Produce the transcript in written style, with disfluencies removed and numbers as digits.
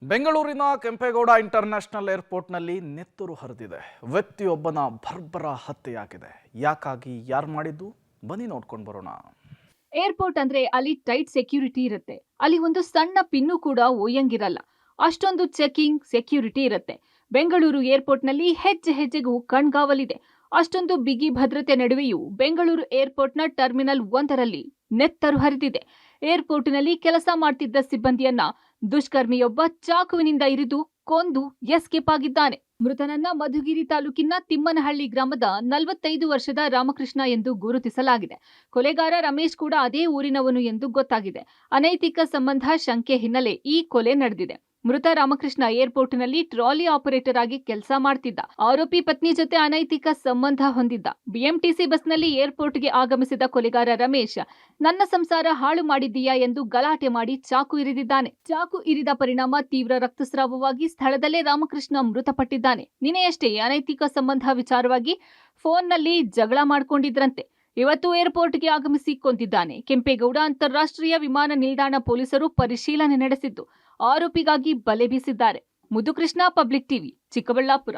ಬೆಂಗಳೂರಿನ ಕೆಂಪೇಗೌಡ ಇಂಟರ್ನ್ಯಾಷನಲ್ ಏರ್ಪೋರ್ಟ್ನಲ್ಲಿ ನೆತ್ತರು ಹರಿದಿದೆ. ವ್ಯಕ್ತಿಯೊಬ್ಬನ ಬರ್ಬರ ಹತ್ಯೆಯಾಗಿದೆ. ಯಾಕಾಗಿ ಯಾರು ಮಾಡಿದ್ದು ಬನ್ನಿ ನೋಡ್ಕೊಂಡು ಬರೋಣ. ಏರ್ಪೋರ್ಟ್ ಅಂದ್ರೆ ಅಲ್ಲಿ ಟೈಟ್ ಸೆಕ್ಯೂರಿಟಿ ಇರುತ್ತೆ. ಅಲ್ಲಿ ಒಂದು ಸಣ್ಣ ಪಿನ್ನು ಕೂಡ ಒಯ್ಯಂಗಿರಲ್ಲ. ಅಷ್ಟೊಂದು ಚೆಕಿಂಗ್ ಸೆಕ್ಯೂರಿಟಿ ಇರುತ್ತೆ. ಬೆಂಗಳೂರು ಏರ್ಪೋರ್ಟ್ನಲ್ಲಿ ಹೆಜ್ಜೆ ಹೆಜ್ಜೆಗೂ ಕಣ್ಗಾವಲಿದೆ. ಅಷ್ಟೊಂದು ಬಿಗಿ ಭದ್ರತೆ ನಡುವೆಯೂ ಬೆಂಗಳೂರು ಏರ್ಪೋರ್ಟ್ನ ಟರ್ಮಿನಲ್ 1ರಲ್ಲಿ ನೆತ್ತರು ಹರಿದಿದೆ. ಏರ್ಪೋರ್ಟ್ನಲ್ಲಿ ಕೆಲಸ ಮಾಡ್ತಿದ್ದ ಸಿಬ್ಬಂದಿಯನ್ನ ದುಷ್ಕರ್ಮಿಯೊಬ್ಬ ಚಾಕುವಿನಿಂದ ಇರಿದು ಕೊಂದು ಎಸ್ಕೇಪ್ ಆಗಿದ್ದಾನೆ. ಮೃತನನ್ನ ಮಧುಗಿರಿ ತಾಲೂಕಿನ ತಿಮ್ಮನಹಳ್ಳಿ ಗ್ರಾಮದ 45 ವರ್ಷದ ರಾಮಕೃಷ್ಣ ಎಂದು ಗುರುತಿಸಲಾಗಿದೆ. ಕೊಲೆಗಾರ ರಮೇಶ್ ಕೂಡ ಅದೇ ಊರಿನವನು ಎಂದು ಗೊತ್ತಾಗಿದೆ. ಅನೈತಿಕ ಸಂಬಂಧ ಶಂಕೆ ಹಿನ್ನೆಲೆ ಈ ಕೊಲೆ ನಡೆದಿದೆ. ಮೃತ ರಾಮಕೃಷ್ಣ ಏರ್ಪೋರ್ಟ್ನಲ್ಲಿ ಟ್ರಾಲಿ ಆಪರೇಟರ್ ಆಗಿ ಕೆಲಸ ಮಾಡ್ತಿದ್ದ. ಆರೋಪಿ ಪತ್ನಿ ಜೊತೆ ಅನೈತಿಕ ಸಂಬಂಧ ಹೊಂದಿದ್ದ. ಬಿಎಂಟಿಸಿ ಬಸ್ನಲ್ಲಿ ಏರ್ಪೋರ್ಟ್ಗೆ ಆಗಮಿಸಿದ ಕೊಲೆಗಾರ ರಮೇಶ್ ನನ್ನ ಸಂಸಾರ ಹಾಳು ಮಾಡಿದ್ದೀಯಾ ಎಂದು ಗಲಾಟೆ ಮಾಡಿ ಚಾಕು ಇರಿದಿದ್ದಾನೆ. ಚಾಕು ಇರಿದ ಪರಿಣಾಮ ತೀವ್ರ ರಕ್ತಸ್ರಾವವಾಗಿ ಸ್ಥಳದಲ್ಲೇ ರಾಮಕೃಷ್ಣ ಮೃತಪಟ್ಟಿದ್ದಾನೆ. ನಿನ್ನೆಯಷ್ಟೇ ಅನೈತಿಕ ಸಂಬಂಧ ವಿಚಾರವಾಗಿ ಫೋನ್ನಲ್ಲಿ ಜಗಳ ಮಾಡ್ಕೊಂಡಿದ್ರಂತೆ. ಇವತ್ತು ಏರ್ಪೋರ್ಟ್ಗೆ ಆಗಮಿಸಿ ಕೊಂದಿದ್ದಾನೆ. ಕೆಂಪೇಗೌಡ ಅಂತಾರಾಷ್ಟ್ರೀಯ ವಿಮಾನ ನಿಲ್ದಾಣ ಪೊಲೀಸರು ಪರಿಶೀಲನೆ ನಡೆಸಿದ್ದು ಆರೋಪಿಗಾಗಿ ಬಲೆ ಬೀಸಿದ್ದಾರೆ. ಮುದುಕೃಷ್ಣ, ಪಬ್ಲಿಕ್ ಟಿವಿ, ಚಿಕ್ಕಬಳ್ಳಾಪುರ.